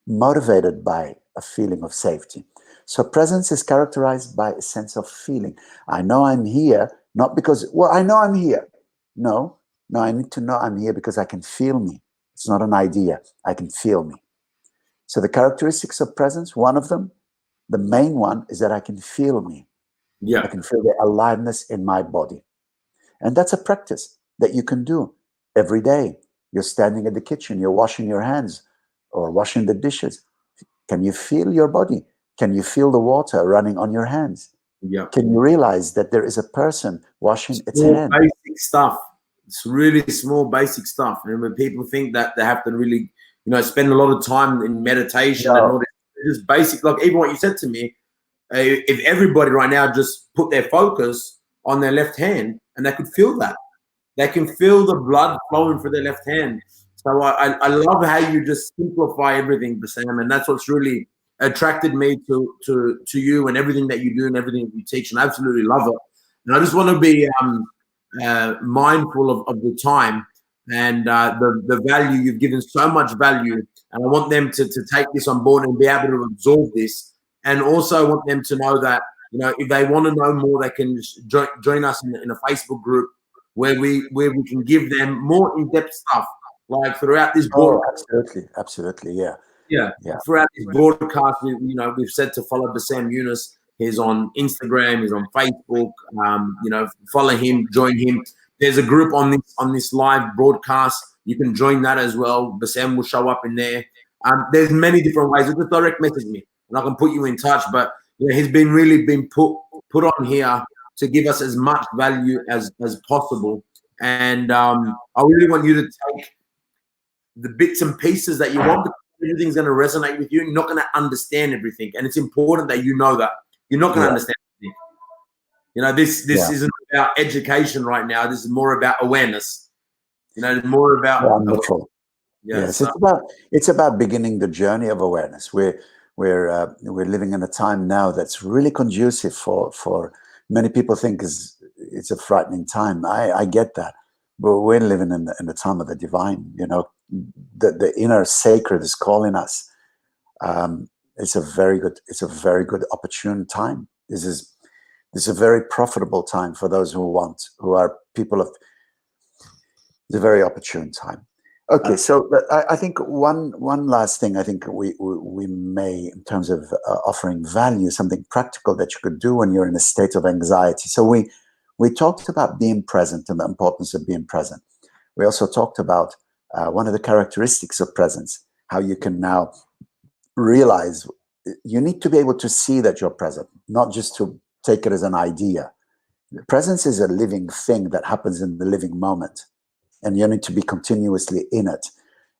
motivated by a feeling of safety. So presence is characterized by a sense of feeling. I know I'm here, not because, well, I know I'm here. No, I need to know I'm here because I can feel me. It's not an idea. I can feel me. So the characteristics of presence, one of them, the main one, is that I can feel me. Yeah. I can feel the aliveness in my body. And that's a practice that you can do every day. You're standing in the kitchen, you're washing your hands or washing the dishes. Can you feel your body? Can you feel the water running on your hands? Yeah. Can you realize that there is a person washing its Small hands? basic stuff. It's really small basic stuff. And when people think that they have to really, spend a lot of time in meditation and all this, just basic, like even what you said to me, if everybody right now just put their focus on their left hand and they could feel that. They can feel the blood flowing through their left hand. So I love how you just simplify everything, Bassam, and that's what's really attracted me to you and everything that you do and everything that you teach, and I absolutely love it. And I just want to be mindful of the time and the value you've given, so much value, and I want them to take this on board and be able to absorb this, and also want them to know that if they want to know more, they can join us in a Facebook group where we can give them more in-depth stuff, like throughout this book. Absolutely, yeah. Throughout this broadcast, we've said to follow Bassam Younes. He's on Instagram, he's on Facebook. Follow him, join him. There's a group on this live broadcast. You can join that as well. Bassam will show up in there. There's many different ways. You just direct message me, and I can put you in touch. But he's really been put on here to give us as much value as possible. And I really want you to take the bits and pieces that you want, because everything's going to resonate with you. You're not going to understand everything. And it's important that you know that. You're not going to understand everything. This isn't about education right now. This is more about awareness. More about wonderful. Yes, it's about beginning the journey of awareness. We're living in a time now that's really conducive for many people think it's a frightening time. I get that, but we're living in the time of the divine. The inner sacred is calling us. It's a very good opportune time. This is a very profitable time for those who are people of. It's a very opportune time. Okay, so I think one last thing I think we may, in terms of offering value, something practical that you could do when you're in a state of anxiety. So we talked about being present and the importance of being present. We also talked about one of the characteristics of presence, how you can now realize you need to be able to see that you're present, not just to take it as an idea. Presence is a living thing that happens in the living moment, and you need to be continuously in it.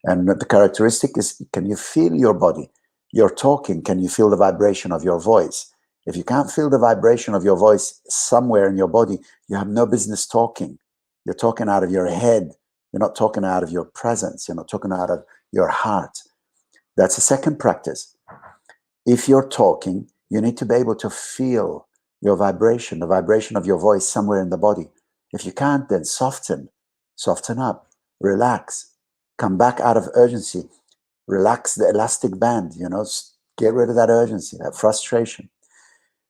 And the characteristic is, can you feel your body? You're talking, can you feel the vibration of your voice? If you can't feel the vibration of your voice somewhere in your body, you have no business talking. You're talking out of your head. You're not talking out of your presence. You're not talking out of your heart. That's the second practice. If you're talking, you need to be able to feel your vibration, the vibration of your voice somewhere in the body. If you can't, then soften up, relax, come back out of urgency, relax the elastic band, get rid of that urgency, that frustration.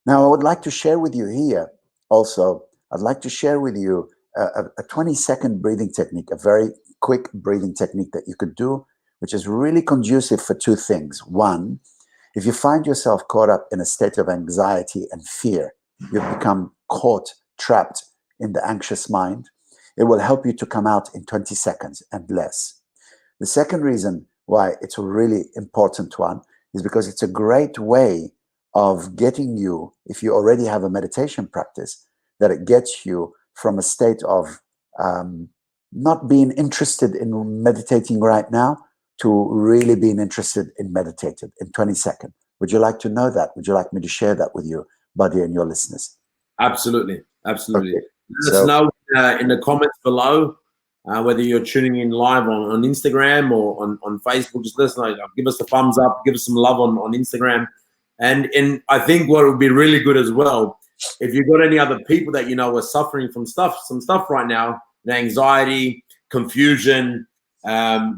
Now, I would like to share with you here also, I'd like to share with you a 20-second breathing technique, a very quick breathing technique that you could do, which is really conducive for two things. One, if you find yourself caught up in a state of anxiety and fear, you've become trapped in the anxious mind, it will help you to come out in 20 seconds and less. The second reason why it's a really important one is because it's a great way of getting you, if you already have a meditation practice, that it gets you from a state of not being interested in meditating right now to really being interested in meditating in 20 seconds. Would you like to know that? Would you like me to share that with you, Buddy, and your listeners? Absolutely. Okay. Let us know in the comments below whether you're tuning in live on Instagram or on Facebook. Just let us know. Give us the thumbs up. Give us some love on Instagram. And I think what would be really good as well, if you've got any other people that are suffering from some stuff right now, anxiety, confusion,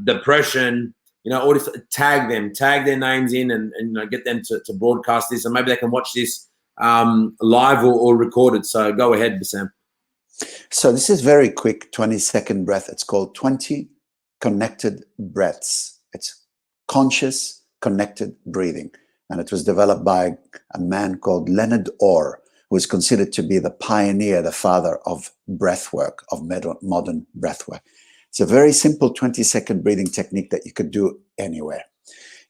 depression, all this, tag their names in and get them to broadcast this, and maybe they can watch this live or recorded. So go ahead, Bassam. So this is very quick 20-second breath. It's called 20 connected breaths. It's conscious connected breathing. And it was developed by a man called Leonard Orr, who is considered to be the pioneer, the father of breath work, of modern breath work. It's a very simple 20-second breathing technique that you could do anywhere.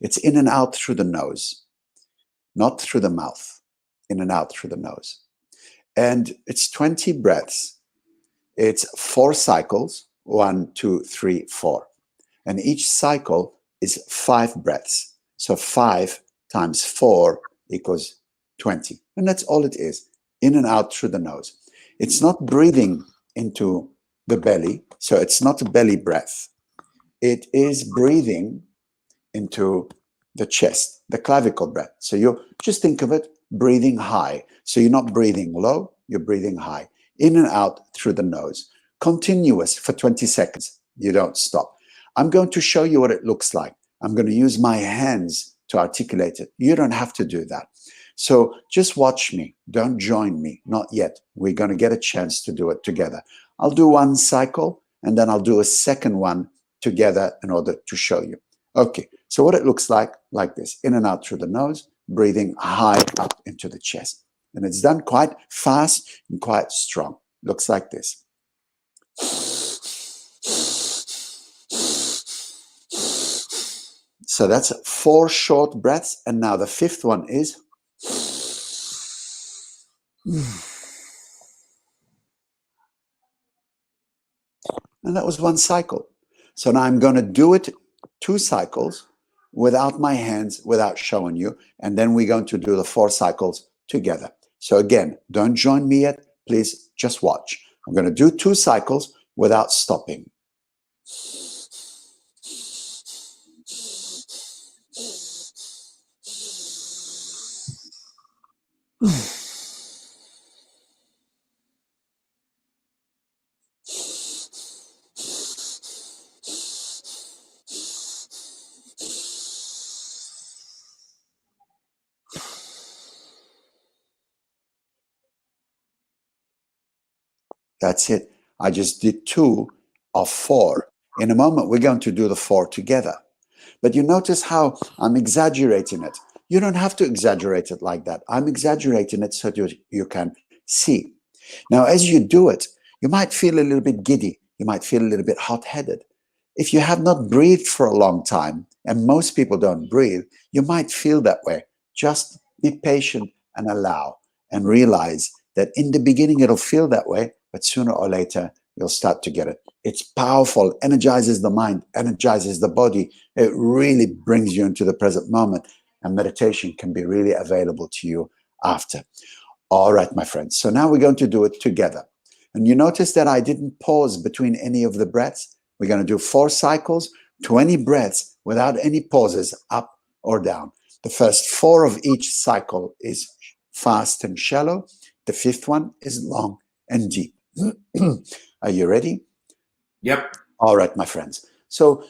It's in and out through the nose, not through the mouth, in and out through the nose. And it's 20 breaths. It's 4 cycles, 1, 2, 3, 4. And each cycle is 5 breaths. So 5 times 4 equals 20. And that's all it is, in and out through the nose. It's not breathing into the belly, so it's not a belly breath. It is breathing into the chest, the clavicle breath. So you just think of it, breathing high. So you're not breathing low, you're breathing high, in and out through the nose. Continuous for 20 seconds. You don't stop. I'm going to show you what it looks like. I'm going to use my hands to articulate it. You don't have to do that. So just watch me. Don't join me. Not yet. We're going to get a chance to do it together. I'll do one cycle and then I'll do a second one together in order to show you. Okay, so what it looks like this. In and out through the nose, breathing high up into the chest. And it's done quite fast and quite strong. Looks like this. So that's 4 short breaths. And now the 5th one is. And that was 1 cycle. So now I'm going to do it 2 cycles without my hands, without showing you. And then we're going to do the 4 cycles together. So again, don't join me yet. Please just watch. I'm going to do 2 cycles without stopping. That's it. I just did 2 of 4. In a moment, we're going to do the 4 together. But you notice how I'm exaggerating it. You don't have to exaggerate it like that. I'm exaggerating it so you can see. Now, as you do it, you might feel a little bit giddy. You might feel a little bit hot-headed. If you have not breathed for a long time, and most people don't breathe, you might feel that way. Just be patient and allow and realize that in the beginning it'll feel that way, but sooner or later you'll start to get it. It's powerful, energizes the mind, energizes the body. It really brings you into the present moment, and meditation can be really available to you after. All right, my friends. So now we're going to do it together. And you notice that I didn't pause between any of the breaths. We're going to do 4 cycles, 20 breaths without any pauses, up or down. The first 4 of each cycle is fast and shallow. The 5th one is long and deep. Are you ready? Yep. All right, my friends. So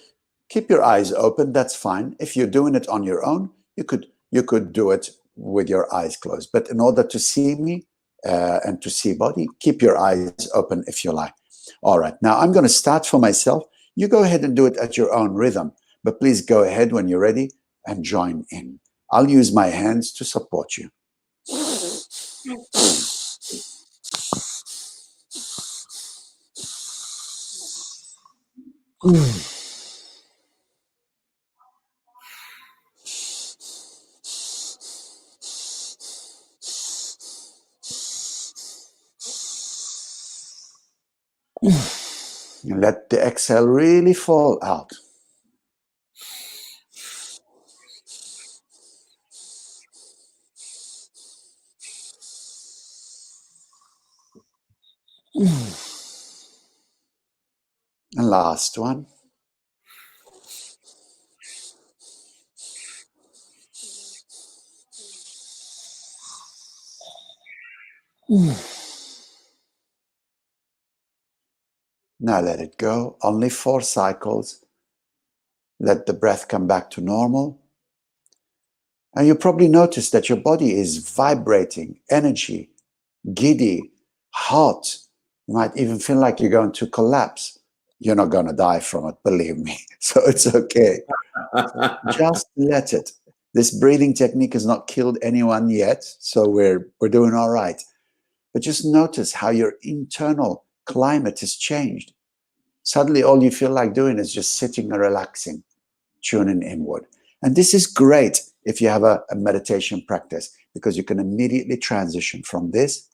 keep your eyes open. That's fine. If you're doing it on your own, you could do it with your eyes closed. But in order to see me and to see body, keep your eyes open if you like. All right. Now I'm going to start for myself. You go ahead and do it at your own rhythm. But please go ahead when you're ready and join in. I'll use my hands to support you. And let the exhale really fall out. And last one. Now let it go. Only 4 cycles. Let the breath come back to normal. And you probably notice that your body is vibrating, energy, giddy, hot. You might even feel like you're going to collapse. You're not going to die from it, believe me. So it's okay. Just let it. This breathing technique has not killed anyone yet, so we're doing all right. but just notice how your internal climate has changed. Suddenly, all you feel like doing is just sitting and relaxing, tuning inward. And this is great if you have a meditation practice, because you can immediately transition from this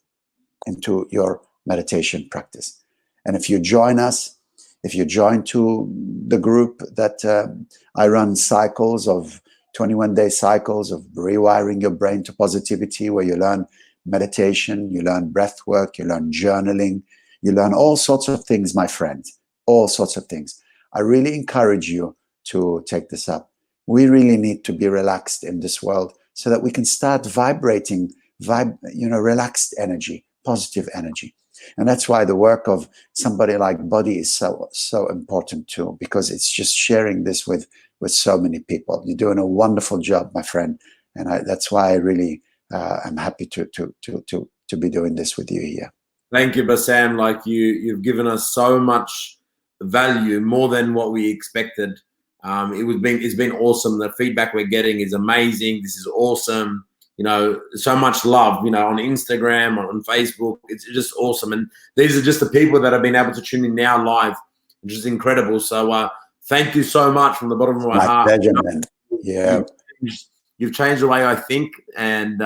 into your meditation practice. And if you join us, if you join to the group that I run, cycles of 21-day cycles of rewiring your brain to positivity, where you learn meditation, you learn breath work, you learn journaling, you learn all sorts of things, my friend, all sorts of things. I really encourage you to take this up. We really need to be relaxed in this world so that we can start vibrating, relaxed energy, positive energy. And that's why the work of somebody like Body is so important too, because it's just sharing this with so many people. You're doing a wonderful job, my friend, and that's why I really am happy to be doing this with you here. Thank you, Bassam. Like you've given us so much value, more than what we expected. It's been awesome. The feedback we're getting is amazing. This is awesome. You know, so much love, you know, on Instagram, on Facebook. It's just awesome. And these are just the people that have been able to tune in now live, which is incredible. So thank you so much from the bottom of my heart. Pleasure, man. Yeah. You've changed the way I think, and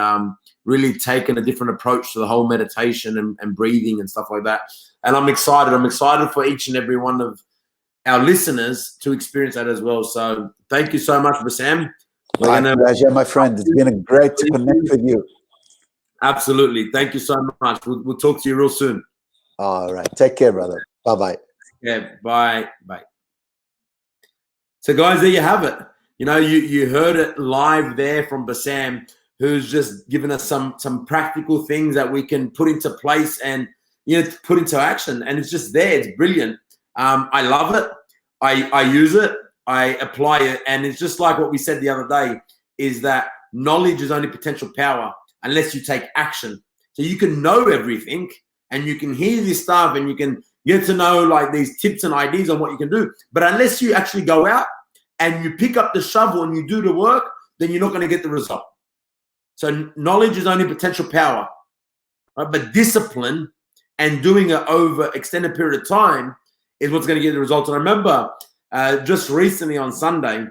really taken a different approach to the whole meditation and breathing and stuff like that. And I'm excited. I'm excited for each and every one of our listeners to experience that as well. So thank you so much, Bassam. My pleasure, my friend. It's been great to connect with you. Absolutely. Thank you so much. We'll talk to you real soon. All right. Take care, brother. Bye-bye. Yeah. Bye. Bye. So, guys, there you have it. You know, you heard it live there from Bassam, who's just given us some practical things that we can put into place and, you know, put into action. And it's just there. It's brilliant. I love it. I use it. I apply it. And it's just like what we said the other day, is that knowledge is only potential power unless you take action. So you can know everything and you can hear this stuff and you can get to know like these tips and ideas on what you can do. But unless you actually go out and you pick up the shovel and you do the work, then you're not going to get the result. So knowledge is only potential power, right? But discipline and doing it over extended period of time is what's going to get the results. And I remember just recently on Sunday,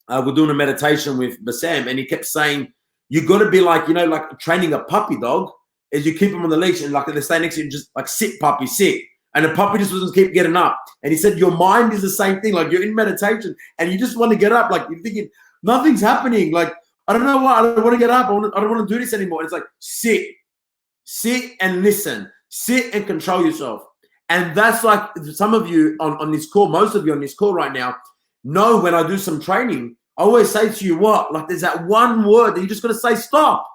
we're doing a meditation with Bassam, and he kept saying, you got to be like, you know, like training a puppy dog, is you keep him on the leash and like they stay next to you and just like sit, puppy, sit. And the puppy just doesn't keep getting up. And he said, your mind is the same thing. Like you're in meditation and you just want to get up. Like you're thinking, nothing's happening. Like, I don't know why. I don't want to get up. I don't want to do this anymore. And it's like, sit and listen. Sit and control yourself. And that's like some of you on this call, most of you on this call right now, know when I do some training, I always say to you what? Like there's that one word that you just got to say stop.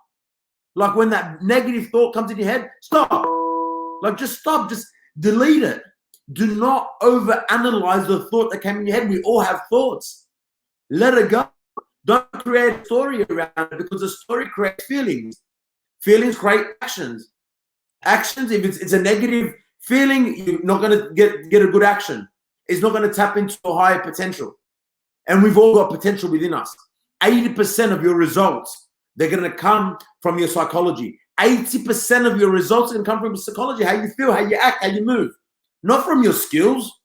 Like when that negative thought comes in your head, stop. Like just stop. Just delete it. Do not overanalyze the thought that came in your head. We all have thoughts. Let it go. Don't create a story around it, because the story creates feelings. Feelings create actions. Actions, if it's a negative feeling, you're not going to get a good action. It's not going to tap into a higher potential. And we've all got potential within us. 80% of your results, they're going to come from your psychology. 80% of your results are going to come from psychology, how you feel, how you act, how you move, not from your skills.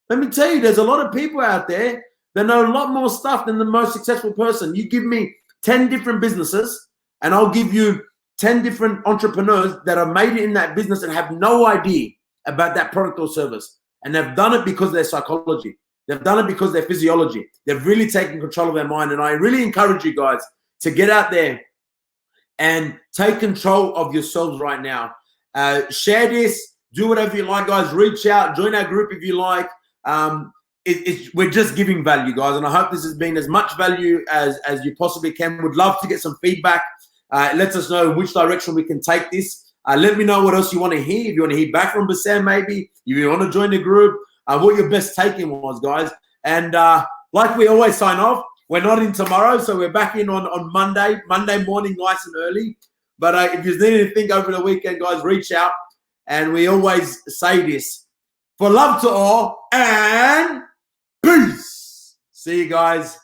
Let me tell you, there's a lot of people out there that know a lot more stuff than the most successful person. You give me 10 different businesses and I'll give you 10 different entrepreneurs that have made it in that business and have no idea about that product or service. And they've done it because of their psychology. They've done it because of their physiology. They've really taken control of their mind. And I really encourage you guys to get out there and take control of yourselves right now. Share this, do whatever you like, guys. Reach out, join our group if you like. We're just giving value, guys. And I hope this has been as much value as you possibly can. Would love to get some feedback. Let us know which direction we can take this. Let me know what else you want to hear. If you want to hear back from Bassam, maybe. If you want to join the group, what your best take-in was, guys. And like we always sign off, we're not in tomorrow, so we're back in on Monday morning, nice and early. But if you need anything over the weekend, guys, reach out. And we always say this: for love to all and peace. See you guys.